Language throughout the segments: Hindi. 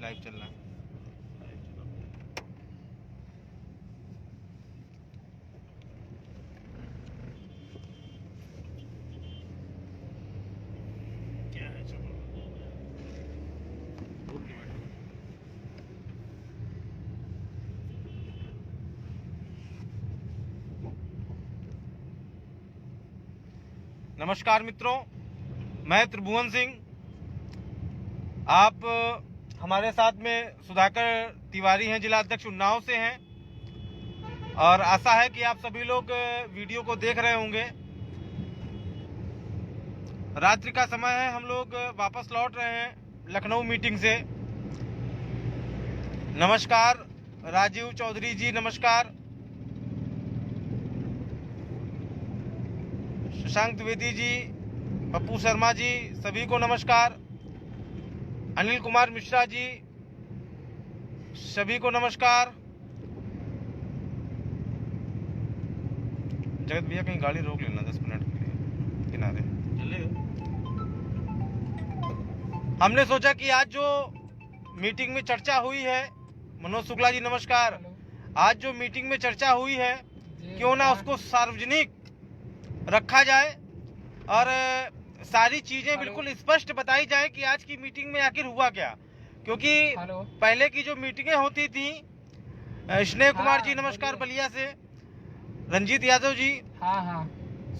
लाइव चल रहा है। क्या है चलो बोल के बैठो। नमस्कार मित्रों, मैं त्रिभुवन सिंह। आप हमारे साथ में सुधाकर तिवारी हैं, जिला अध्यक्ष उन्नाव से हैं, और आशा है कि आप सभी लोग वीडियो को देख रहे होंगे। रात्रि का समय है, हम लोग वापस लौट रहे हैं लखनऊ मीटिंग से। नमस्कार राजीव चौधरी जी, नमस्कार शशांक द्विवेदी जी, पप्पू शर्मा जी, सभी को नमस्कार। अनिल कुमार मिश्रा जी, सभी को नमस्कार। जगत भैया कहीं गाड़ी रोक लेना 10 मिनट के लिए किनारे। हमने सोचा कि आज जो मीटिंग में चर्चा हुई है, मनोज शुक्ला जी नमस्कार, आज जो मीटिंग में चर्चा हुई है क्यों ना उसको सार्वजनिक रखा जाए और सारी चीजें बिल्कुल स्पष्ट बताई जाए कि आज की मीटिंग में आखिर हुआ क्या। क्योंकि पहले की जो मीटिंगें होती थी, स्नेह कुमार जी नमस्कार बलिया से, रंजीत यादव जी,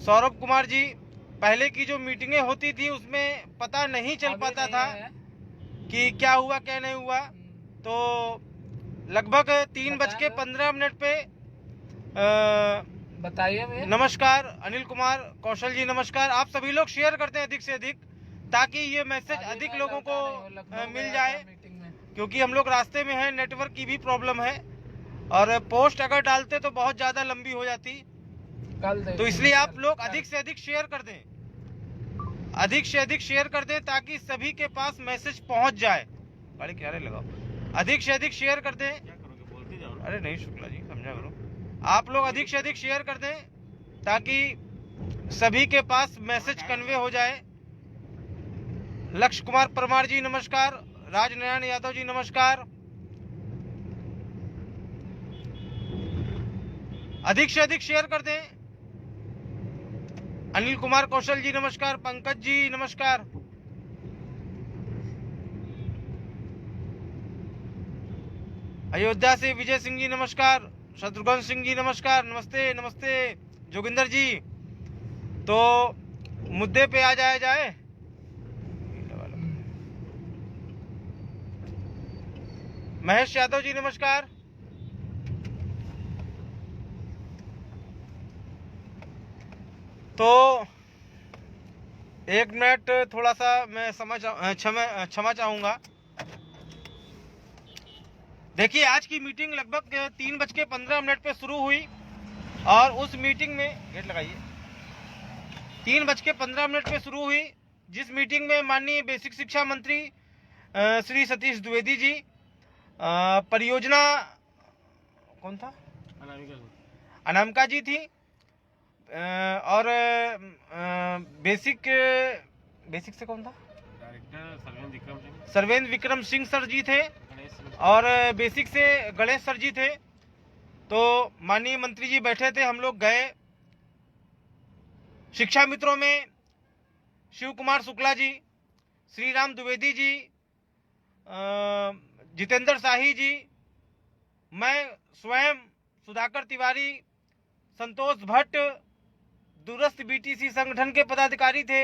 सौरभ कुमार जी, पहले की जो मीटिंगें होती थी उसमें पता नहीं चल पाता था कि क्या हुआ क्या नहीं हुआ। तो लगभग 3:15 पे बताइए। नमस्कार अनिल कुमार कौशल जी, नमस्कार। आप सभी लोग शेयर करते हैं अधिक से अधिक, ताकि ये मैसेज अधिक लोगों को मिल जाए, क्योंकि हम लोग रास्ते में हैं, नेटवर्क की भी प्रॉब्लम है, और पोस्ट अगर डालते तो बहुत ज्यादा लंबी हो जाती। तो इसलिए आप लोग अधिक से अधिक शेयर कर दें, अधिक से अधिक शेयर कर दें, ताकि सभी के पास मैसेज पहुंच जाए। गाड़ी किनारे लगाओ, अधिक से अधिक शेयर कर दें। क्या करोगे, बोलते जाओ। अरे नहीं शुक्ला जी, समझा करो। आप लोग अधिक से अधिक शेयर कर दें ताकि सभी के पास मैसेज कन्वे हो जाए। लक्ष्य कुमार परमार जी नमस्कार, राजनारायण यादव जी नमस्कार। अधिक से अधिक शेयर कर दें। अनिल कुमार कौशल जी नमस्कार, पंकज जी नमस्कार। अयोध्या से विजय सिंह जी नमस्कार, शत्रुघ्न सिंह जी नमस्कार, नमस्ते नमस्ते। जोगिंदर जी, तो मुद्दे पे आ जाया जाए। महेश यादव जी नमस्कार। तो 1 मिनट थोड़ा सा मैं क्षमा चाहूंगा। देखिए, आज की मीटिंग लगभग 3:15 पे शुरू हुई, और उस मीटिंग में गेट लगाइए, 3:15 पे शुरू हुई, जिस मीटिंग में माननीय बेसिक शिक्षा मंत्री श्री सतीश द्विवेदी जी, परियोजना कौन था, अनामिका जी थी, और बेसिक से कौन था, डायरेक्टर सर्वेंद्र विक्रम सिंह सर जी थे, और बेसिक से गणेश सर जी थे। तो माननीय मंत्री जी बैठे थे, हम लोग गए। शिक्षा मित्रों में शिव कुमार शुक्ला जी, श्री राम द्विवेदी जी, जितेंद्र शाही जी, मैं स्वयं सुधाकर तिवारी, संतोष भट्ट, दूरस्थ बीटीसी संगठन के पदाधिकारी थे,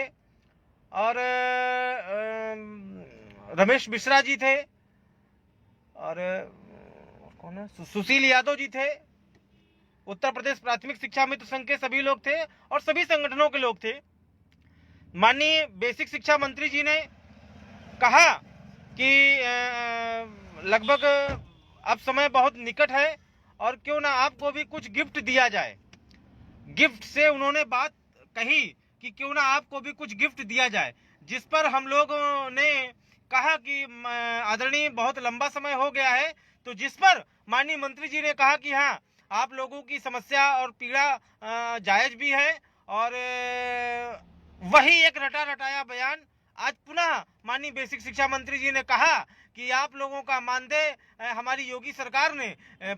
और रमेश मिश्रा जी थे, और कौन है, सुशील यादव जी थे, उत्तर प्रदेश प्राथमिक शिक्षा मित्र संघ के सभी लोग थे, और सभी संगठनों के लोग थे। माननीय बेसिक शिक्षा मंत्री जी ने कहा कि लगभग अब समय बहुत निकट है, और क्यों ना आपको भी कुछ गिफ्ट दिया जाए। गिफ्ट से उन्होंने बात कही कि क्यों ना आपको भी कुछ गिफ्ट दिया जाए, जिस पर हम लोगों ने कहा कि आदरणीय बहुत लंबा समय हो गया है, तो जिस पर माननीय मंत्री जी ने कहा कि हाँ, आप लोगों की समस्या और पीड़ा जायज भी है, और वही एक रटा रटाया बयान आज पुनः माननीय बेसिक शिक्षा मंत्री जी ने कहा कि आप लोगों का मानदेय हमारी योगी सरकार ने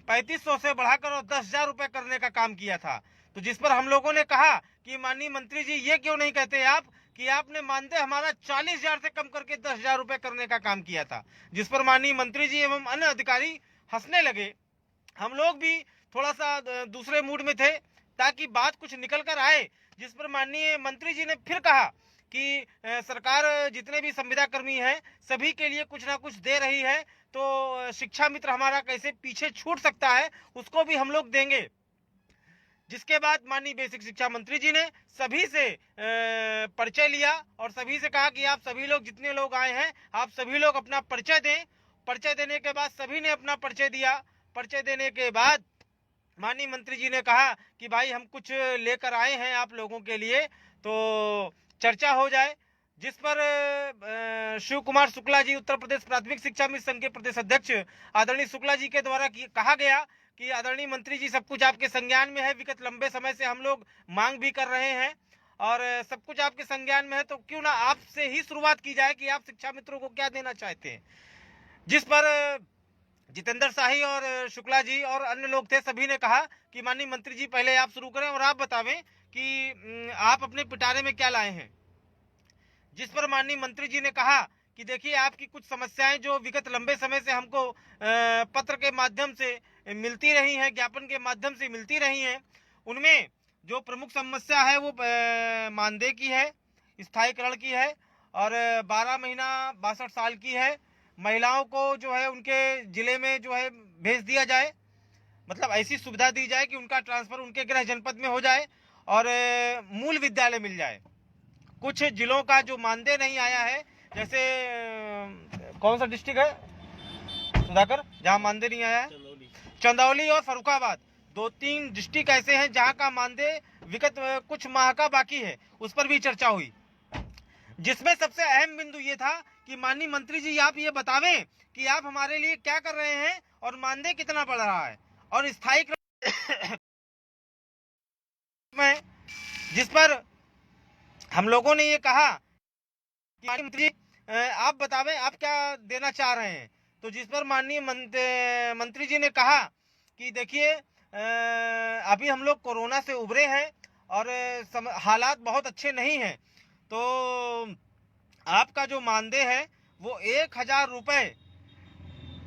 3500 से बढ़ाकर और 10,000 रुपये करने का काम किया था। तो जिस पर हम लोगों ने कहा कि माननीय मंत्री जी ये क्यों नहीं कहते आप कि आपने मानदेय हमारा 40,000 से कम करके 10,000 रुपये करने का काम किया था। जिस पर माननीय मंत्री जी एवं अन्य अधिकारी हंसने लगे। हम लोग भी थोड़ा सा दूसरे मूड में थे ताकि बात कुछ निकल कर आए। जिस पर माननीय मंत्री जी ने फिर कहा कि सरकार जितने भी संविदा कर्मी हैं सभी के लिए कुछ ना कुछ दे रही है, तो शिक्षा मित्र हमारा कैसे पीछे छूट सकता है, उसको भी हम लोग देंगे। जिसके बाद माननीय बेसिक शिक्षा मंत्री जी ने सभी से परिचय लिया और सभी से कहा कि आप सभी लोग जितने लोग आए हैं आप सभी लोग अपना परिचय दें। परिचय देने के बाद सभी ने अपना परिचय दिया। परिचय देने के बाद माननीय मंत्री जी ने कहा कि भाई हम कुछ लेकर आए हैं आप लोगों के लिए, तो चर्चा हो जाए। जिस पर शिव कुमार शुक्ला जी उत्तर प्रदेश प्राथमिक शिक्षा मित्र संघ के प्रदेश अध्यक्ष आदरणीय शुक्ला जी के द्वारा कहा गया कि आदरणीय मंत्री जी सब कुछ आपके संज्ञान में है, विगत लंबे समय से हम लोग मांग भी कर रहे हैं और सब कुछ आपके संज्ञान में है, तो क्यों ना आपसे ही शुरुआत की जाए कि आप शिक्षा मित्रों को क्या देना चाहते हैं। जिस पर जितेंद्र शाही और शुक्ला जी और अन्य लोग थे, सभी ने कहा कि माननीय मंत्री जी पहले आप शुरू करें और आप बतावें कि आप अपने पिटारे में क्या लाए हैं। जिस पर माननीय मंत्री जी ने कहा कि देखिए आपकी कुछ समस्याएं जो विगत लंबे समय से हमको पत्र के माध्यम से मिलती रही हैं, ज्ञापन के माध्यम से मिलती रही हैं, उनमें जो प्रमुख समस्या है वो मानदेय की है, स्थायीकरण की है और 12 महीना 62 साल की है। महिलाओं को जो है उनके जिले में जो है भेज दिया जाए, मतलब ऐसी सुविधा दी जाए कि उनका ट्रांसफर उनके गृह जनपद में हो जाए और मूल विद्यालय मिल जाए। कुछ जिलों का जो मानदेय नहीं आया है, जैसे कौन सा डिस्ट्रिक्ट है सुधाकर जहां मानदेय नहीं आया है, चंदौली और फर्रुखाबाद, 2-3 डिस्ट्रिक्ट ऐसे हैं जहां का मानदेय विगत कुछ माह का बाकी है। उस पर भी चर्चा हुई, जिसमें सबसे अहम बिंदु ये था कि माननीय मंत्री जी आप ये बतावें कि आप हमारे लिए क्या कर रहे हैं और मानदेय कितना बढ़ रहा है और स्थायी में। जिस पर हम लोगों ने ये कहा कि माननीय मंत्री आप बतावें आप क्या देना चाह रहे हैं। तो जिस पर माननीय मंत्री जी ने कहा कि देखिए अभी हम लोग कोरोना से उभरे हैं और हालात बहुत अच्छे नहीं हैं, तो आपका जो मानदेय है वो 1,000 रुपये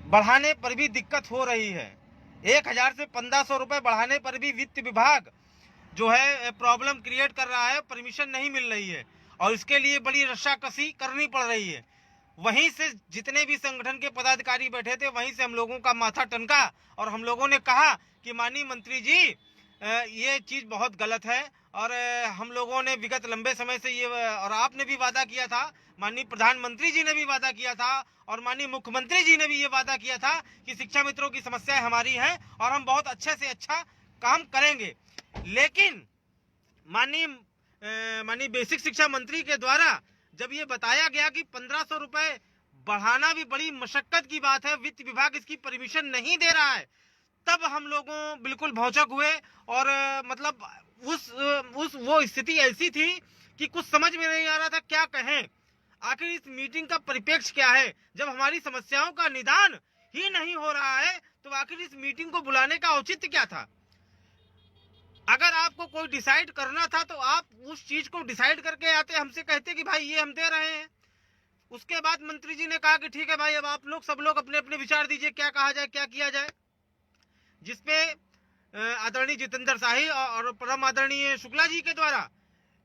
बढ़ाने पर भी दिक्कत हो रही है। 1,000 से 1,500 रुपये बढ़ाने पर भी वित्त विभाग जो है प्रॉब्लम क्रिएट कर रहा है, परमिशन नहीं मिल रही है और इसके लिए बड़ी रस्साकसी करनी पड़ रही है। वहीं से जितने भी संगठन के पदाधिकारी बैठे थे वहीं से हम लोगों का माथा टनका और हम लोगों ने कहा कि माननीय मंत्री जी ये चीज़ बहुत गलत है और हम लोगों ने विगत लंबे समय से ये और आपने भी वादा किया था, माननीय प्रधानमंत्री जी ने भी वादा किया था और माननीय मुख्यमंत्री जी ने भी ये वादा किया था कि शिक्षा मित्रों की समस्याएं हमारी हैं और हम बहुत अच्छे से अच्छा काम करेंगे। लेकिन माननीय बेसिक शिक्षा मंत्री के द्वारा जब ये बताया गया कि 1,500 रुपये बढ़ाना भी बड़ी मशक्कत की बात है, वित्त विभाग इसकी परमिशन नहीं दे रहा है, तब हम लोगों बिल्कुल भौचक हुए और मतलब वो स्थिति ऐसी थी कि कुछ समझ में नहीं आ रहा था क्या कहें। आखिर इस मीटिंग का परिप्रेक्ष्य क्या है? जब हमारी समस्याओं का निदान ही नहीं हो रहा है तो आखिर इस मीटिंग को बुलाने का औचित्य क्या था? अगर आपको कोई डिसाइड करना था तो आप उस चीज को डिसाइड करके आते, हमसे कहते कि भाई ये हम दे रहे हैं। उसके बाद मंत्री जी ने कहा कि ठीक है भाई अब आप लोग सब लोग अपने अपने विचार दीजिए क्या कहा जाए क्या किया जाए। जिसपे आदरणीय जितेंद्र शाही और परम आदरणीय शुक्ला जी के द्वारा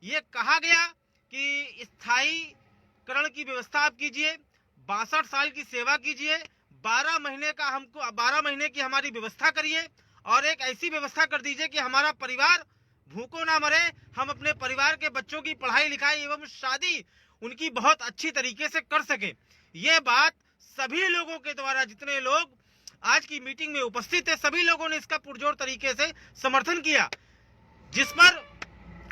ये कहा गया कि स्थायीकरण की व्यवस्था आप कीजिए, 62 साल की सेवा कीजिए, 12 महीने की हमारी व्यवस्था करिए और एक ऐसी व्यवस्था कर दीजिए कि हमारा परिवार भूखों ना मरे, हम अपने परिवार के बच्चों की पढ़ाई लिखाई एवं शादी उनकी बहुत अच्छी तरीके से कर सके। ये बात सभी लोगों के द्वारा, जितने लोग आज की मीटिंग में उपस्थित थे सभी लोगों ने इसका पुरजोर तरीके से समर्थन किया। जिस पर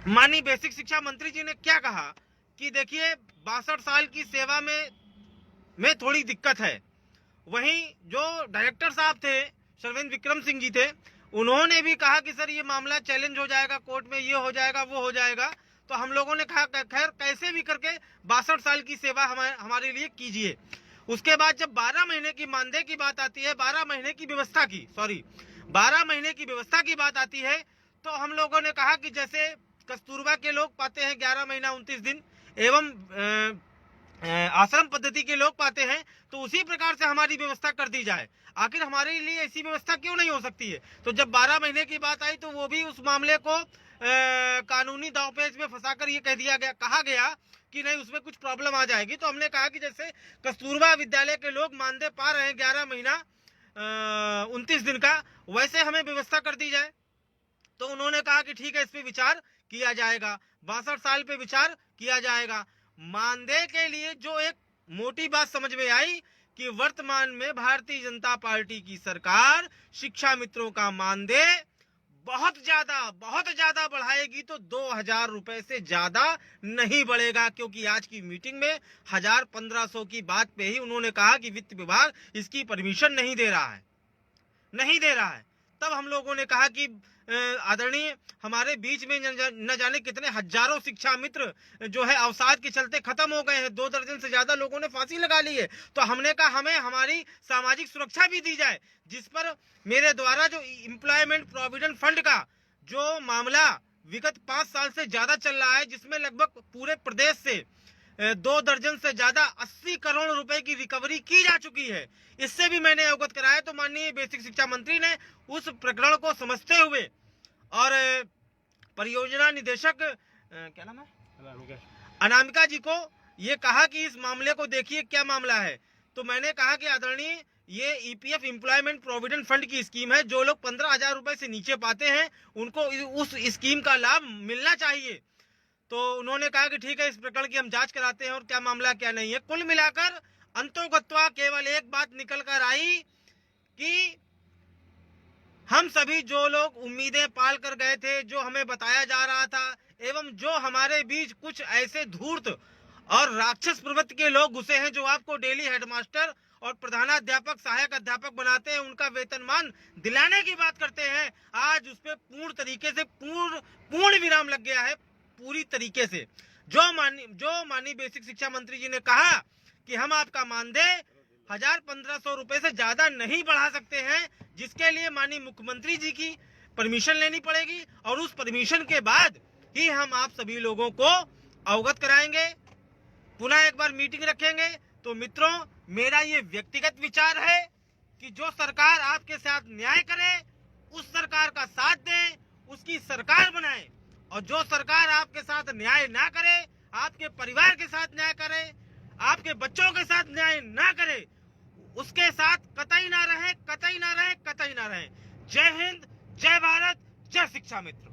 माननीय बेसिक शिक्षा मंत्री जी ने क्या कहा कि देखिए 62 साल की सेवा में थोड़ी दिक्कत है। वहीं जो डायरेक्टर साहब थे शर्वेंद्र विक्रम सिंह जी थे, उन्होंने भी कहा कि सर ये मामला चैलेंज हो जाएगा कोर्ट में, ये हो जाएगा वो हो जाएगा। तो हम लोगों ने कहा खैर कैसे भी करके 62 साल की सेवा हमारे लिए कीजिए। उसके बाद जब 12 महीने की मानदेय की बात आती है, 12 महीने की व्यवस्था की बात आती है, तो हम लोगों ने कहा कि जैसे कस्तूरबा के लोग पाते हैं 11 महीना 29 दिन एवं आश्रम पद्धति के लोग पाते हैं, तो उसी प्रकार से हमारी व्यवस्था कर दी जाए। आखिर हमारे लिए ऐसी व्यवस्था क्यों नहीं हो सकती है? तो जब 12 महीने की बात आई तो वो भी उस मामले को कानूनी दांवपेच में फंसाकर ये कहा गया कि नहीं उसमें कुछ प्रॉब्लम आ जाएगी। तो हमने कहा कि जैसे कस्तूरबा विद्यालय के लोग मानदेय पा रहे हैं 11 महीना 29 दिन का, वैसे हमें व्यवस्था कर दी जाए। तो उन्होंने कहा कि ठीक है, इस पे विचार किया जाएगा, 62 साल पे विचार किया जाएगा। मानदेय के लिए जो एक मोटी बात समझ में आई कि वर्तमान में भारतीय जनता पार्टी की सरकार शिक्षा मित्रों का मानदेय बहुत ज्यादा बढ़ाएगी, तो 2000 रुपए से ज्यादा नहीं बढ़ेगा, क्योंकि आज की मीटिंग में 1000-1500 की बात पे ही उन्होंने कहा कि वित्त विभाग इसकी परमिशन नहीं दे रहा है। तब हम लोगों ने कहा कि आदरणीय, हमारे बीच में न जाने कितने हजारों शिक्षा मित्र जो है अवसाद के चलते खत्म हो गए हैं, 2 दर्जन से ज्यादा लोगों ने फांसी लगा ली है। तो हमने कहा हमें हमारी सामाजिक सुरक्षा भी दी जाए, जिस पर मेरे द्वारा जो एम्प्लॉयमेंट प्रोविडेंट फंड का जो मामला विगत 5 साल से ज्यादा चल रहा है, जिसमें लगभग पूरे प्रदेश से 2 दर्जन से ज्यादा 80 करोड़ रुपए की रिकवरी की जा चुकी है, इससे भी मैंने अवगत कराया। तो माननीय बेसिक शिक्षा मंत्री ने उस प्रकरण को समझते हुए और परियोजना निदेशक क्या नाम है, अनामिका जी को ये कहा कि इस मामले को देखिए क्या मामला है। तो मैंने कहा कि आदरणीय, ये ईपीएफ एम्प्लॉयमेंट प्रोविडेंट फंड की स्कीम है, जो लोग 15,000 रुपए से नीचे पाते हैं उनको उस स्कीम का लाभ मिलना चाहिए। तो उन्होंने कहा कि ठीक है, इस प्रकरण की हम जांच कराते हैं और क्या मामला क्या नहीं है। कुल मिलाकर अंतोगत्वा केवल एक बात निकल कर आई कि हम सभी जो लोग उम्मीदें पाल कर गए थे, जो हमें बताया जा रहा था, एवं जो हमारे बीच कुछ ऐसे धूर्त और राक्षस प्रवृत्ति के लोग घुसे हैं जो आपको डेली हेडमास्टर और प्रधानाध्यापक सहायक अध्यापक बनाते हैं, उनका वेतनमान दिलाने की बात करते हैं, आज उस पर पूर्ण तरीके से पूर्ण विराम लग गया है। पूरी तरीके से जो माननीय बेसिक शिक्षा मंत्री जी ने कहा कि हम आपका मानदेय 1000-1500 रुपए से ज्यादा नहीं बढ़ा सकते हैं, जिसके लिए माननीय मुख्यमंत्री जी की परमिशन लेनी पड़ेगी, और उस परमिशन के बाद ही हम आप सभी लोगों को अवगत कराएंगे, पुनः एक बार मीटिंग रखेंगे। तो मित्रों, मेरा ये व्यक्तिगत विचार है कि जो सरकार आपके साथ न्याय करे उस सरकार का साथ दें, उसकी सरकार बनाएं, और जो सरकार आपके साथ न्याय ना करे, आपके परिवार के साथ न्याय करे, आपके बच्चों के साथ न्याय ना करे, उसके साथ कतई ना रहे। जय हिंद, जय भारत, जय शिक्षा मित्र।